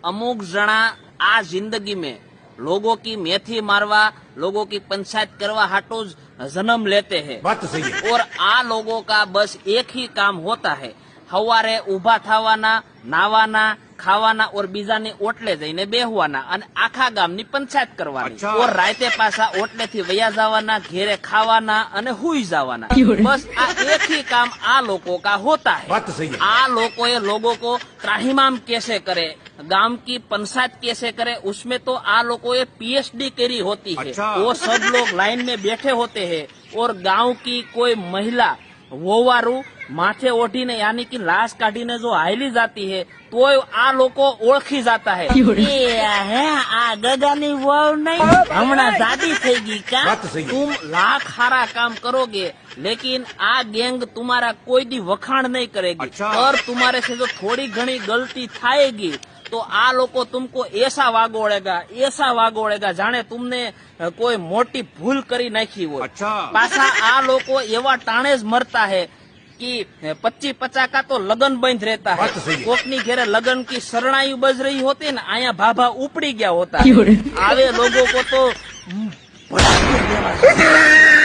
अमुक जना आ जिंदगी में लोगों की मेथी मारवा, लोगों की पंचायत करवा हाटो जन्म लेते हैं। बात तो सही है। और आ लोगों का बस एक ही काम होता है, हवारे उभा थवाना, नावाना, खावाना और बीजानी ओटले जईने बेहवाना અને આખા ગામની પંચાયત કરવાની। अच्छा। और रायते पासा ओटलेથી વયા જવાના, ઘેરે ખાવાના અને હુઈ જવાના। बस आ एक ही काम आ लोगों का होता है। बात तो सही है। आ लोगों को त्राहिमाम कैसे करे, गांव की पंचायत कैसे करे, उसमें तो आ लोगों पीएचडी करी होती है। अच्छा। वो सब लोग लाइन में बैठे होते हैं और गांव की कोई महिला वोवारू माथे ओढ़ीने यानी कि लाश काढ़ीने जो हायली जाती है तो आ लोको ओळखी जाता है। आ गगानी वहू नहीं, हमणा जादी थई का। बात तो सही है। तुम लाख हारा काम करोगे लेकिन आ गैंग तुम्हारा कोई दी वखाण नहीं करेगी। अच्छा। और तुम्हारे से जो थोड़ी घनी गलती थाएगी तो आ लोको तुमको ऐसा वागोड़ेगा जाने तुमने कोई मोटी भूल करी नाखी हो। अच्छा। पाछा आ लोको एवा टाणे ज मरता है कि 25-50 का तो लगन बंध रहता है। बात तो सही है। कोकनी घेरे लगन की शरणायु बज रही होती ना, आया भाभा उपड़ी गया होता है। आवे लोगों को तो भड़ाके देवा चाहिए।